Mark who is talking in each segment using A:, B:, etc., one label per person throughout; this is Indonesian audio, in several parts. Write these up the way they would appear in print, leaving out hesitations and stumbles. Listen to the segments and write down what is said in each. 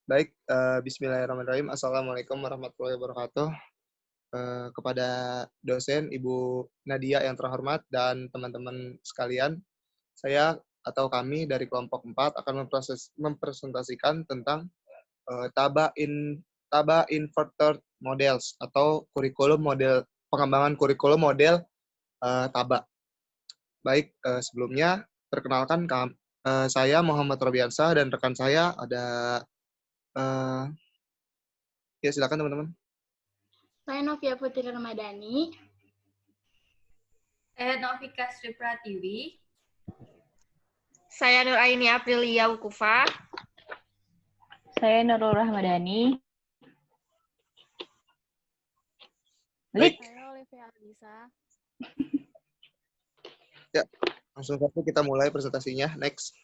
A: Baik, bismillahirrahmanirrahim. Assalamualaikum warahmatullahi wabarakatuh. Kepada dosen, Ibu Nadia yang terhormat, dan teman-teman sekalian, saya atau kami dari kelompok 4 akan mempresentasikan tentang TABA Inverted Models atau pengembangan kurikulum model TABA. Baik, sebelumnya perkenalkan saya Muhammad Robiansah dan rekan saya ada ya silakan teman-teman.
B: Saya Novia Putri Ramadhani.
C: Saya Novika Sri Pratiwi.
D: Saya Nur Aini Aprilia Wukufa.
E: Saya Nurul Rahmadani.
A: Baik.
B: Saya Olivia Alisa.
A: Ya, langsung saja kita mulai presentasinya. Next.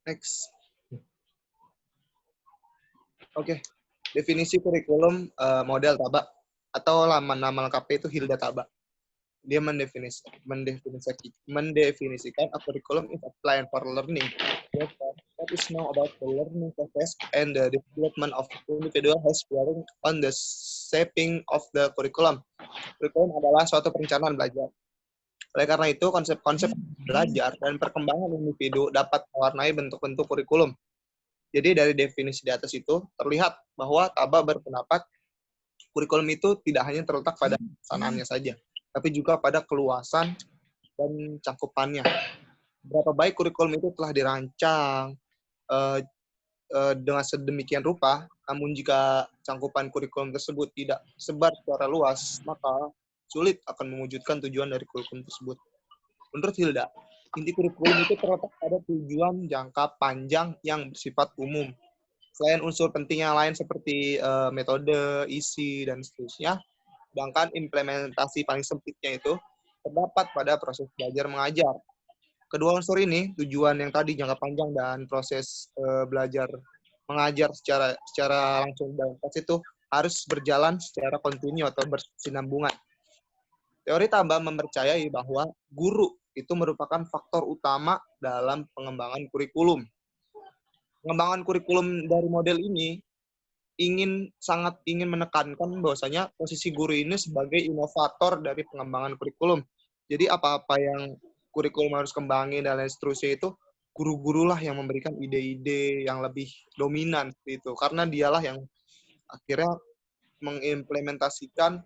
A: Next. Oke. Definisi kurikulum model TABA atau nama lengkapnya itu Hilda TABA. Dia mendefinisikan a curriculum is a plan for learning. What is known about the learning process and the development of individual has bearing on the shaping of the curriculum. Kurikulum adalah suatu perencanaan belajar. Oleh karena itu, konsep-konsep belajar dan perkembangan individu dapat mewarnai bentuk-bentuk kurikulum. Jadi dari definisi di atas itu terlihat bahwa TABA berpendapat kurikulum itu tidak hanya terletak pada pelaksanaannya saja, tapi juga pada keluasan dan cakupannya. Berapa baik kurikulum itu telah dirancang dengan sedemikian rupa, namun jika cangkupan kurikulum tersebut tidak sebar secara luas, maka sulit akan mewujudkan tujuan dari kurikulum tersebut. Menurut Hilda, inti kurikulum itu terletak pada tujuan jangka panjang yang bersifat umum. Selain unsur penting yang lain seperti metode, isi, dan seterusnya, sedangkan implementasi paling sempitnya itu terdapat pada proses belajar mengajar. Kedua unsur ini, tujuan yang tadi jangka panjang dan proses belajar mengajar secara langsung dalam kelas itu harus berjalan secara kontinu atau bersinambungan. Teori TABA mempercayai bahwa guru itu merupakan faktor utama dalam pengembangan kurikulum. Pengembangan kurikulum dari model ini sangat ingin menekankan bahwasanya posisi guru ini sebagai inovator dari pengembangan kurikulum. Jadi apa-apa yang kurikulum harus kembangin dan lain seterusnya itu guru-gurulah yang memberikan ide-ide yang lebih dominan itu, karena dialah yang akhirnya mengimplementasikan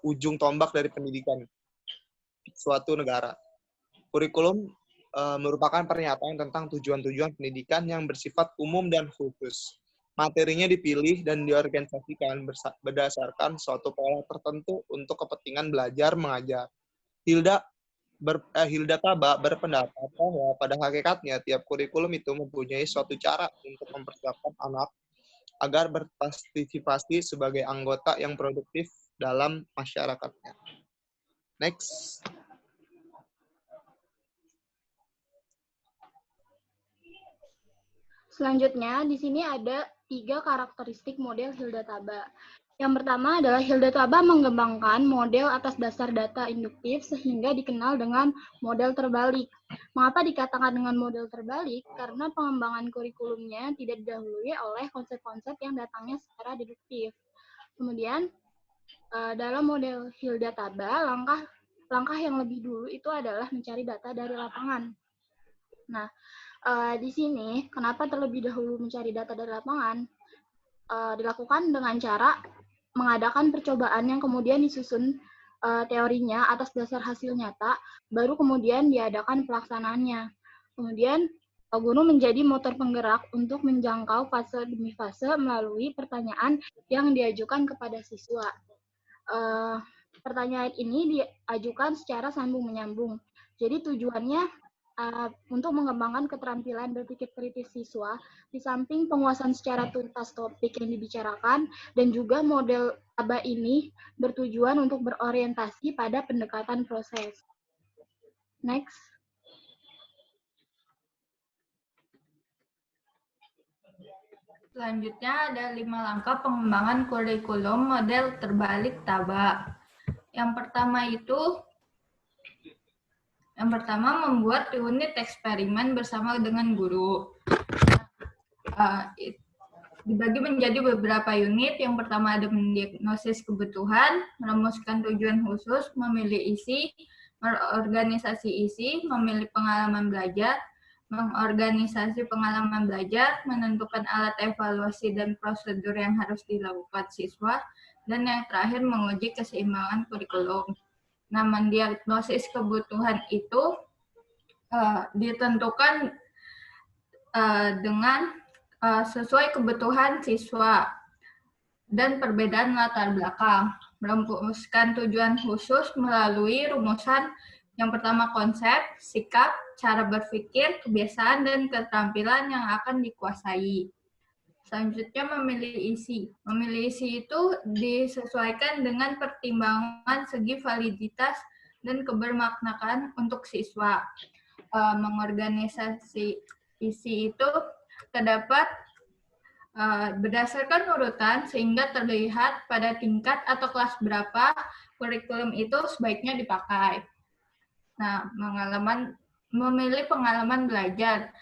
A: ujung tombak dari pendidikan suatu negara. Kurikulum merupakan pernyataan tentang tujuan-tujuan pendidikan yang bersifat umum dan khusus. Materinya dipilih dan diorganisasikan berdasarkan suatu pola tertentu untuk kepentingan belajar mengajar. Hilda TABA berpendapat bahwa pada hakikatnya tiap kurikulum itu mempunyai suatu cara untuk mempersiapkan anak agar berpartisipasi sebagai anggota yang produktif dalam masyarakatnya. Next.
B: Selanjutnya, di sini ada 3 karakteristik model Hilda TABA. Yang pertama adalah Hilda TABA mengembangkan model atas dasar data induktif sehingga dikenal dengan model terbalik. Mengapa dikatakan dengan model terbalik? Karena pengembangan kurikulumnya tidak didahului oleh konsep-konsep yang datangnya secara deduktif. Kemudian, dalam model Hilda TABA, langkah yang lebih dulu itu adalah mencari data dari lapangan. Nah, di sini, kenapa terlebih dahulu mencari data dari lapangan? Dilakukan dengan cara mengadakan percobaan yang kemudian disusun teorinya atas dasar hasil nyata, baru kemudian diadakan pelaksanaannya. Kemudian, guru menjadi motor penggerak untuk menjangkau fase demi fase melalui pertanyaan yang diajukan kepada siswa. Pertanyaan ini diajukan secara sambung-menyambung. Jadi tujuannya untuk mengembangkan keterampilan berpikir kritis siswa, di samping penguasaan secara tuntas topik yang dibicarakan, dan juga model TABA ini bertujuan untuk berorientasi pada pendekatan proses. Next.
C: Selanjutnya ada 5 langkah pengembangan kurikulum model terbalik TABA. Yang pertama membuat unit eksperimen bersama dengan guru. Dibagi menjadi beberapa unit. Yang pertama ada mendiagnosis kebutuhan, merumuskan tujuan khusus, memilih isi, mengorganisasi isi, memilih pengalaman belajar, mengorganisasi pengalaman belajar, menentukan alat evaluasi dan prosedur yang harus dilakukan siswa, dan yang terakhir menguji keseimbangan kurikulum. Nah, mendiagnosis kebutuhan itu ditentukan dengan sesuai kebutuhan siswa dan perbedaan latar belakang. Merumuskan tujuan khusus melalui rumusan yang pertama konsep, sikap, cara berpikir, kebiasaan, dan keterampilan yang akan dikuasai. Selanjutnya memilih isi. Memilih isi itu disesuaikan dengan pertimbangan segi validitas dan kebermaknaan untuk siswa. Mengorganisasi isi itu terdapat berdasarkan urutan sehingga terlihat pada tingkat atau kelas berapa kurikulum itu sebaiknya dipakai. Nah, memilih pengalaman belajar.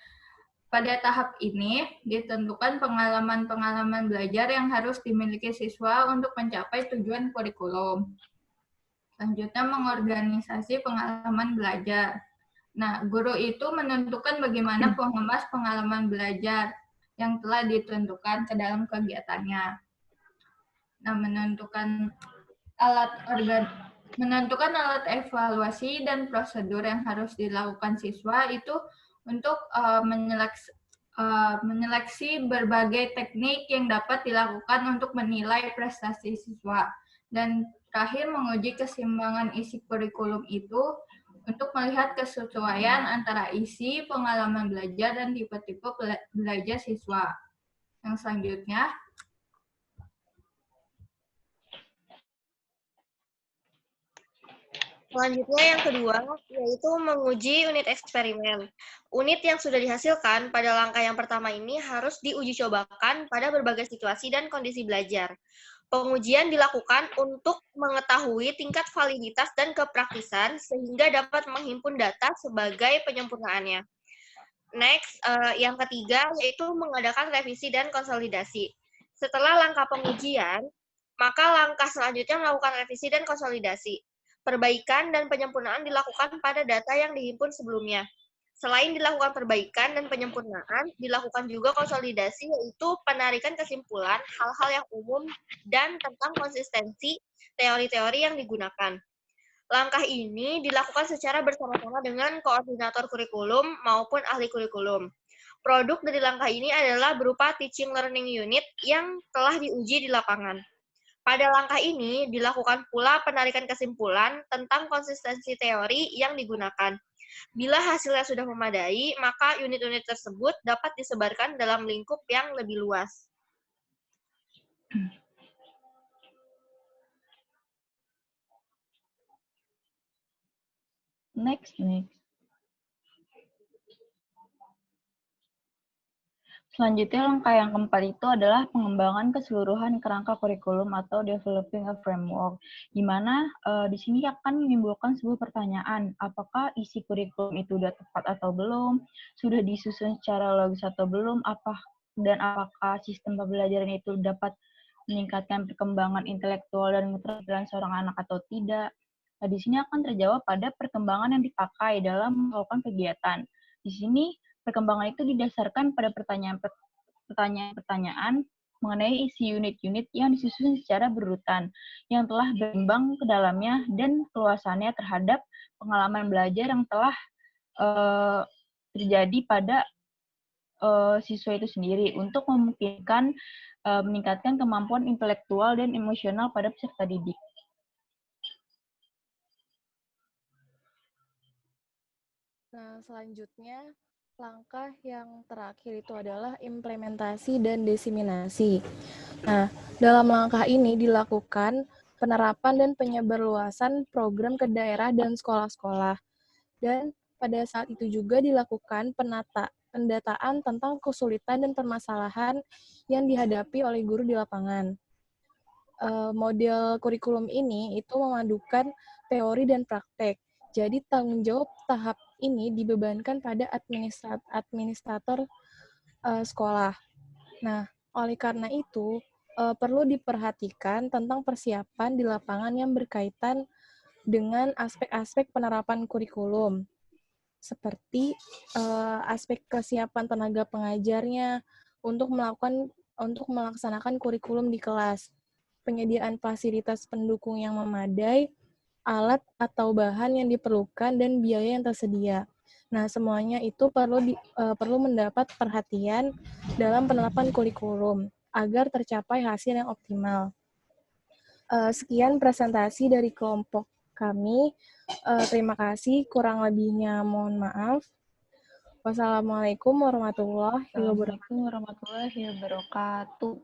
C: Pada tahap ini ditentukan pengalaman-pengalaman belajar yang harus dimiliki siswa untuk mencapai tujuan kurikulum. Selanjutnya mengorganisasi pengalaman belajar. Nah, guru itu menentukan bagaimana mengemas pengalaman belajar yang telah ditentukan ke dalam kegiatannya. Nah, menentukan alat evaluasi dan prosedur yang harus dilakukan siswa itu untuk menyeleksi berbagai teknik yang dapat dilakukan untuk menilai prestasi siswa. Dan terakhir menguji keseimbangan isi kurikulum itu untuk melihat kesesuaian antara isi, pengalaman belajar, dan tipe-tipe belajar siswa. Yang selanjutnya,
D: yang kedua, yaitu menguji unit eksperimen. Unit yang sudah dihasilkan pada langkah yang pertama ini harus diuji cobakan pada berbagai situasi dan kondisi belajar. Pengujian dilakukan untuk mengetahui tingkat validitas dan kepraktisan sehingga dapat menghimpun data sebagai penyempurnaannya. Next, yang ketiga yaitu mengadakan revisi dan konsolidasi. Setelah langkah pengujian, maka langkah selanjutnya melakukan revisi dan konsolidasi. Perbaikan dan penyempurnaan dilakukan pada data yang dihimpun sebelumnya. Selain dilakukan perbaikan dan penyempurnaan, dilakukan juga konsolidasi, yaitu penarikan kesimpulan hal-hal yang umum dan tentang konsistensi teori-teori yang digunakan. Langkah ini dilakukan secara bersama-sama dengan koordinator kurikulum maupun ahli kurikulum. Produk dari langkah ini adalah berupa teaching learning unit yang telah diuji di lapangan. Pada langkah ini dilakukan pula penarikan kesimpulan tentang konsistensi teori yang digunakan. Bila hasilnya sudah memadai, maka unit-unit tersebut dapat disebarkan dalam lingkup yang lebih luas.
E: Next. Selanjutnya, langkah yang keempat itu adalah pengembangan keseluruhan kerangka kurikulum atau developing a framework, di mana di sini akan menimbulkan sebuah pertanyaan, apakah isi kurikulum itu sudah tepat atau belum, sudah disusun secara logis atau belum, dan apakah sistem pembelajaran itu dapat meningkatkan perkembangan intelektual dan keterampilan seorang anak atau tidak. Nah, di sini akan terjawab pada perkembangan yang dipakai dalam melakukan kegiatan. Di sini perkembangan itu didasarkan pada pertanyaan-pertanyaan mengenai isi unit-unit yang disusun secara berurutan, yang telah berimbang ke dalamnya dan keluasannya terhadap pengalaman belajar yang telah terjadi pada siswa itu sendiri untuk memungkinkan meningkatkan kemampuan intelektual dan emosional pada peserta didik.
F: Nah, selanjutnya langkah yang terakhir itu adalah implementasi dan diseminasi. Nah, dalam langkah ini dilakukan penerapan dan penyebarluasan program ke daerah dan sekolah-sekolah. Dan pada saat itu juga dilakukan pendataan tentang kesulitan dan permasalahan yang dihadapi oleh guru di lapangan. Model kurikulum ini itu memadukan teori dan praktek. Jadi tanggung jawab tahap ini dibebankan pada administrator sekolah. Nah, oleh karena itu, perlu diperhatikan tentang persiapan di lapangan yang berkaitan dengan aspek-aspek penerapan kurikulum, seperti aspek kesiapan tenaga pengajarnya untuk melaksanakan kurikulum di kelas, penyediaan fasilitas pendukung yang memadai, alat atau bahan yang diperlukan, dan biaya yang tersedia. Nah, semuanya itu perlu mendapat perhatian dalam penerapan kurikulum agar tercapai hasil yang optimal. Sekian presentasi dari kelompok kami. Terima kasih, kurang lebihnya mohon maaf. Wassalamualaikum warahmatullahi wabarakatuh.
E: Assalamualaikum warahmatullahi wabarakatuh.